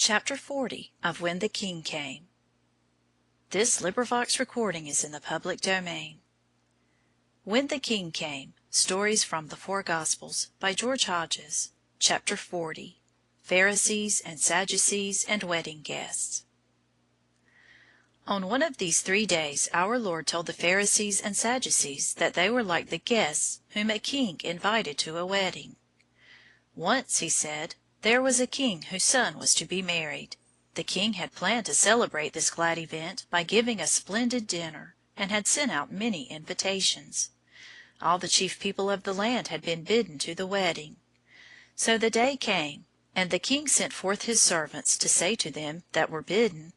Chapter 40 of When the King Came. This recording is in the public domain. When the King Came, Stories from the Four Gospels, by George Hodges. Chapter 40. Pharisees and Sadducees and Wedding Guests. On one of these 3 days our Lord told the Pharisees and Sadducees that they were like the guests whom a king invited to a wedding. Once, he said, there was a king whose son was to be married. The king had planned to celebrate this glad event by giving a splendid dinner, and had sent out many invitations. All the chief people of the land had been bidden to the wedding. So the day came, and the king sent forth his servants to say to them that were bidden,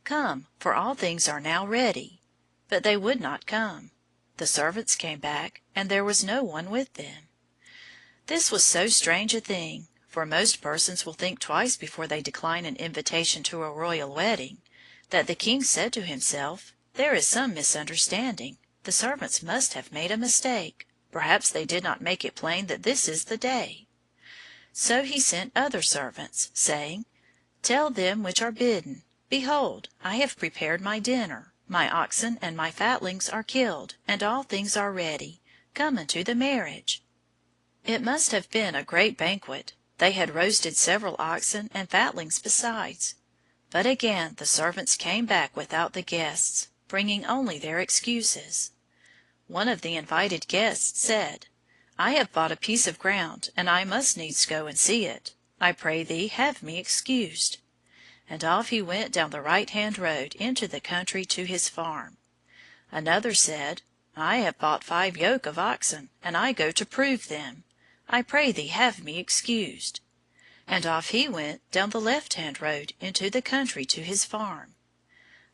"Come, for all things are now ready." But they would not come. The servants came back, and there was no one with them. This was so strange a thing, for most persons will think twice before they decline an invitation to a royal wedding, that the king said to himself, "There is some misunderstanding. The servants must have made a mistake. Perhaps they did not make it plain that this is the day." So he sent other servants, saying, "Tell them which are bidden, Behold, I have prepared my dinner. My oxen and my fatlings are killed, and all things are ready. Come unto the marriage." It must have been a great banquet. They had roasted several oxen and fatlings besides. But again the servants came back without the guests, bringing only their excuses. One of the invited guests said, "I have bought a piece of ground, and I must needs go and see it. I pray thee have me excused." And off he went down the right-hand road into the country to his farm. Another said, "I have bought 5 yoke of oxen, and I go to prove them. I pray thee have me excused." And off he went down the left-hand road into the country to his farm.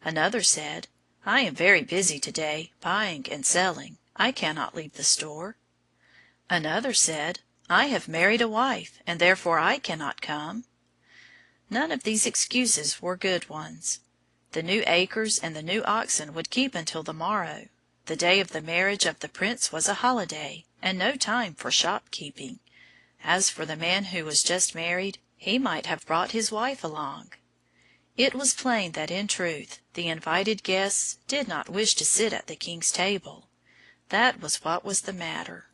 Another said, "I am very busy to-day, buying and selling. I cannot leave the store." Another said, "I have married a wife, and therefore I cannot come." None of these excuses were good ones. The new acres and the new oxen would keep until the morrow. The day of the marriage of the prince was a holiday, and no time for shopkeeping. As for the man who was just married, he might have brought his wife along. It was plain that in truth the invited guests did not wish to sit at the king's table. That was what was the matter.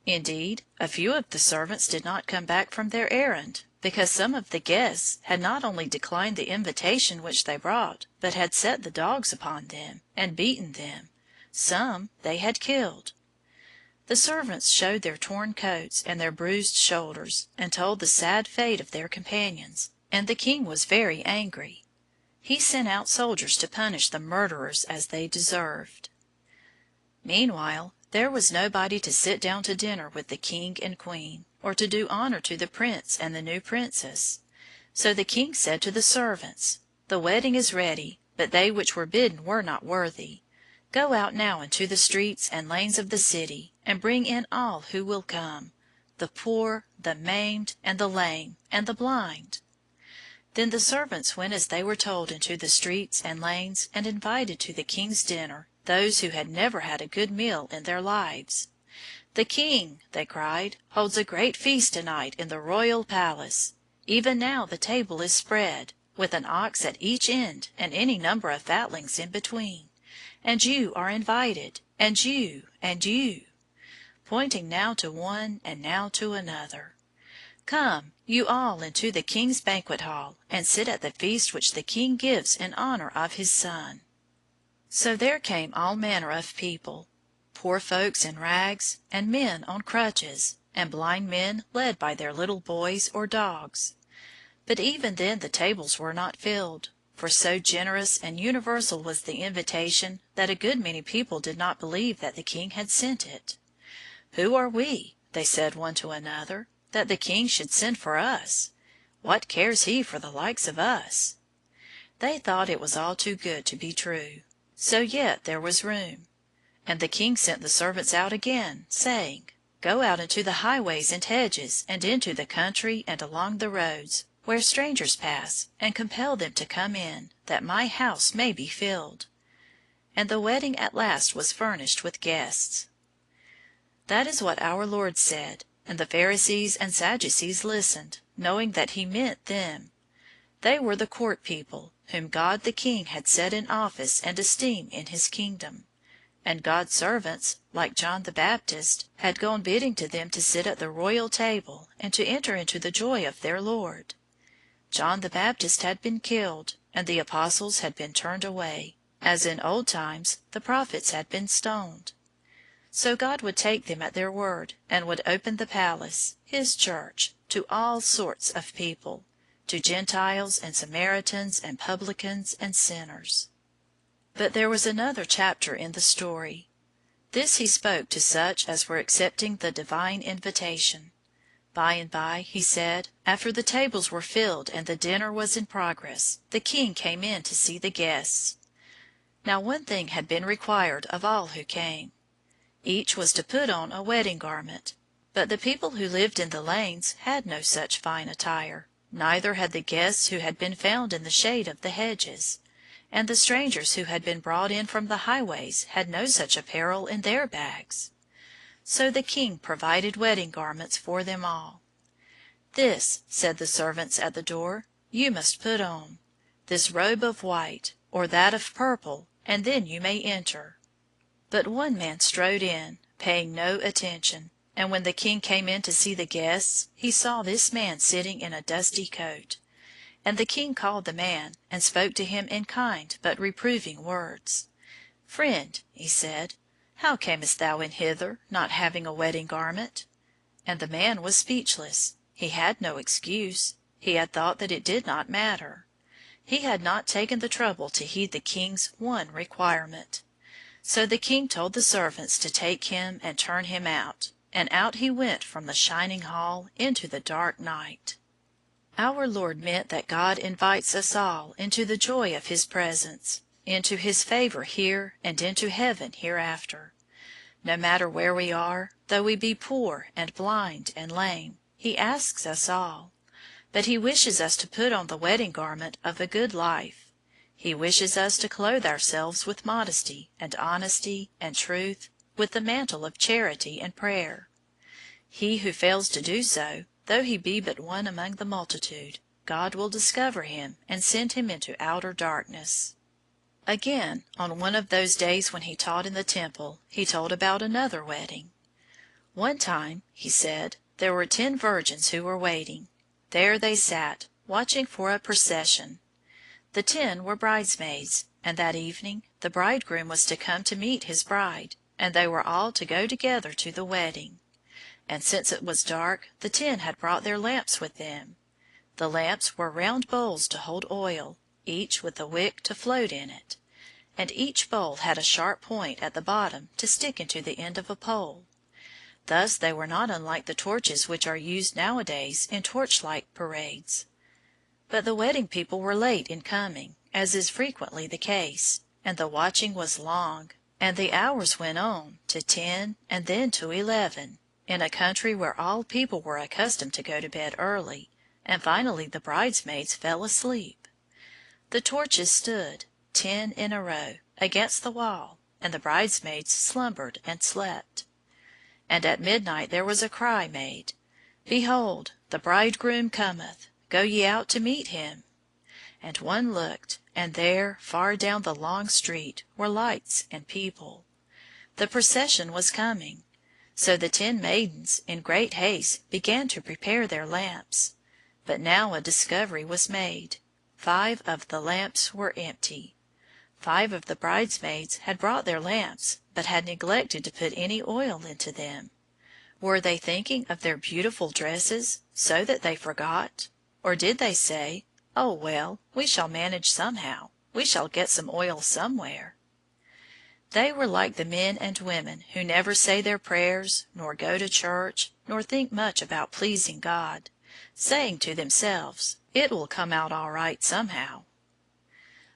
Indeed, a few of the servants did not come back from their errand, because some of the guests had not only declined the invitation which they brought, but had set the dogs upon them, and beaten them. Some they had killed. The servants showed their torn coats and their bruised shoulders, and told the sad fate of their companions, and the king was very angry. He sent out soldiers to punish the murderers as they deserved. Meanwhile, there was nobody to sit down to dinner with the king and queen, or to do honor to the prince and the new princess. So the king said to the servants, "The wedding is ready, but they which were bidden were not worthy. Go out now into the streets and lanes of the city, and bring in all who will come, the poor, the maimed, and the lame, and the blind." Then the servants went as they were told into the streets and lanes, and invited to the king's dinner those who had never had a good meal in their lives. "The king," they cried, "holds a great feast to-night in the royal palace. Even now the table is spread, with an ox at each end and any number of fatlings in between. And you are invited, and you, and you," pointing now to one and now to another. "Come, you all, into the king's banquet hall, and sit at the feast which the king gives in honor of his son." So there came all manner of people, poor folks in rags, and men on crutches, and blind men led by their little boys or dogs. But even then the tables were not filled, for so generous and universal was the invitation that a good many people did not believe that the king had sent it. "Who are we," they said one to another, "that the king should send for us? What cares he for the likes of us?" They thought it was all too good to be true. So yet there was room. And the king sent the servants out again, saying, "Go out into the highways and hedges, and into the country and along the roads, where strangers pass, and compel them to come in, that my house may be filled." And the wedding at last was furnished with guests. That is what our Lord said, and the Pharisees and Sadducees listened, knowing that he meant them. They were the court people, whom God the King had set in office and esteem in his kingdom. And God's servants, like John the Baptist, had gone bidding to them to sit at the royal table and to enter into the joy of their Lord. John the Baptist had been killed, and the apostles had been turned away, as in old times the prophets had been stoned. So God would take them at their word, and would open the palace, his church, to all sorts of people, to Gentiles and Samaritans and publicans and sinners. But there was another chapter in the story. This he spoke to such as were accepting the divine invitation. By and by, he said, after the tables were filled and the dinner was in progress, the king came in to see the guests. Now one thing had been required of all who came. Each was to put on a wedding garment. But the people who lived in the lanes had no such fine attire, neither had the guests who had been found in the shade of the hedges. And the strangers who had been brought in from the highways had no such apparel in their bags. So the king provided wedding garments for them all. "This," said the servants at the door, "you must put on, this robe of white, or that of purple, and then you may enter." But one man strode in, paying no attention, and when the king came in to see the guests, he saw this man sitting in a dusty coat. And the king called the man, and spoke to him in kind but reproving words. "Friend," he said, "how camest thou in hither, not having a wedding garment?" And the man was speechless. He had no excuse. He had thought that it did not matter. He had not taken the trouble to heed the king's one requirement. So the king told the servants to take him and turn him out, and out he went from the shining hall into the dark night. Our Lord meant that God invites us all into the joy of his presence, into his favor here and into heaven hereafter. No matter where we are, though we be poor and blind and lame, he asks us all. But he wishes us to put on the wedding garment of a good life. He wishes us to clothe ourselves with modesty and honesty and truth, with the mantle of charity and prayer. He who fails to do so, though he be but one among the multitude, God will discover him and send him into outer darkness. Again, on one of those days when he taught in the temple, he told about another wedding. One time, he said, there were 10 virgins who were waiting. There they sat, watching for a procession. The 10 were bridesmaids, and that evening the bridegroom was to come to meet his bride, and they were all to go together to the wedding. And since it was dark, the 10 had brought their lamps with them. The lamps were round bowls to hold oil, each with a wick to float in it, and each bowl had a sharp point at the bottom to stick into the end of a pole. Thus they were not unlike the torches which are used nowadays in torchlight parades. But the wedding people were late in coming, as is frequently the case, and the watching was long, and the hours went on to 10 and then to 11, in a country where all people were accustomed to go to bed early, and finally the bridesmaids fell asleep. The torches stood, 10 in a row, against the wall, and the bridesmaids slumbered and slept. And at midnight there was a cry made, "Behold, the bridegroom cometh, go ye out to meet him." And one looked, and there, far down the long street, were lights and people. The procession was coming. So the 10 maidens, in great haste, began to prepare their lamps. But now a discovery was made. 5 of the lamps were empty. 5 of the bridesmaids had brought their lamps, but had neglected to put any oil into them. Were they thinking of their beautiful dresses, so that they forgot? Or did they say, "Oh, well, we shall manage somehow. We shall get some oil somewhere"? They were like the men and women who never say their prayers, nor go to church, nor think much about pleasing God, saying to themselves, "It will come out all right somehow."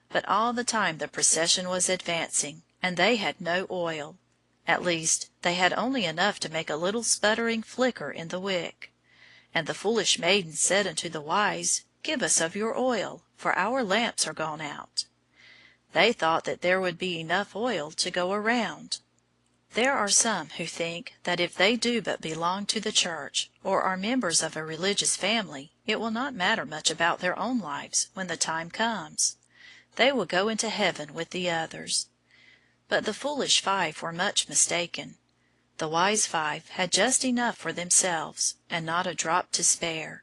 But all the time the procession was advancing, and they had no oil. At least, they had only enough to make a little sputtering flicker in the wick. And the foolish maidens said unto the wise, "Give us of your oil, for our lamps are gone out." They thought that there would be enough oil to go around. There are some who think that if they do but belong to the church, or are members of a religious family, it will not matter much about their own lives when the time comes. They will go into heaven with the others. But the foolish 5 were much mistaken. The wise 5 had just enough for themselves, and not a drop to spare.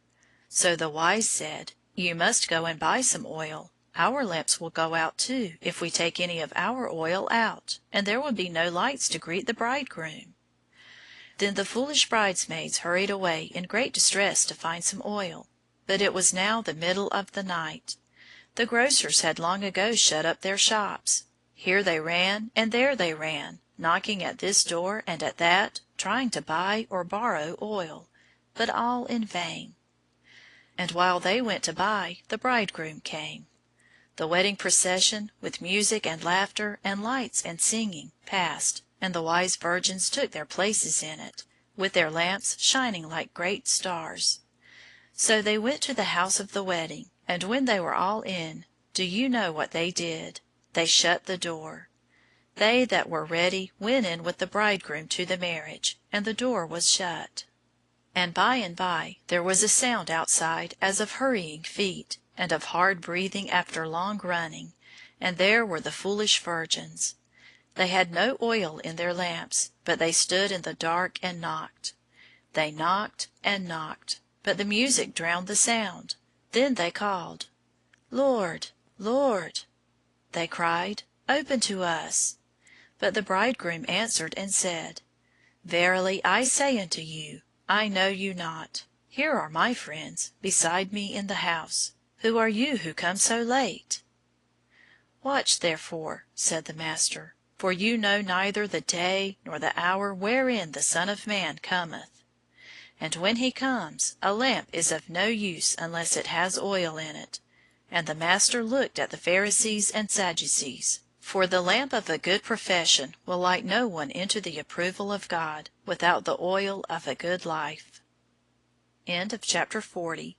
So the wise said, "You must go and buy some oil. Our lamps will go out too, if we take any of our oil out, and there will be no lights to greet the bridegroom." Then the foolish bridesmaids hurried away in great distress to find some oil. But it was now the middle of the night. The grocers had long ago shut up their shops. Here they ran, and there they ran, knocking at this door and at that, trying to buy or borrow oil, but all in vain. And while they went to buy, the bridegroom came. The wedding procession, with music and laughter and lights and singing, passed, and the wise virgins took their places in it, with their lamps shining like great stars. So they went to the house of the wedding, and when they were all in, do you know what they did? They shut the door. They that were ready went in with the bridegroom to the marriage, and the door was shut. And by there was a sound outside as of hurrying feet, and of hard breathing after long running, and there were the foolish virgins. They had no oil in their lamps, but they stood in the dark and knocked. They knocked and knocked, but the music drowned the sound. Then they called, "Lord, Lord!" They cried, "Open to us!" But the bridegroom answered and said, "Verily I say unto you, I know you not. Here are my friends, beside me in the house. Who are you who come so late?" "Watch therefore," said the Master, "for you know neither the day nor the hour wherein the Son of Man cometh. And when he comes, a lamp is of no use unless it has oil in it." And the Master looked at the Pharisees and Sadducees, for the lamp of a good profession will light no one into the approval of God without the oil of a good life. Chapter 40.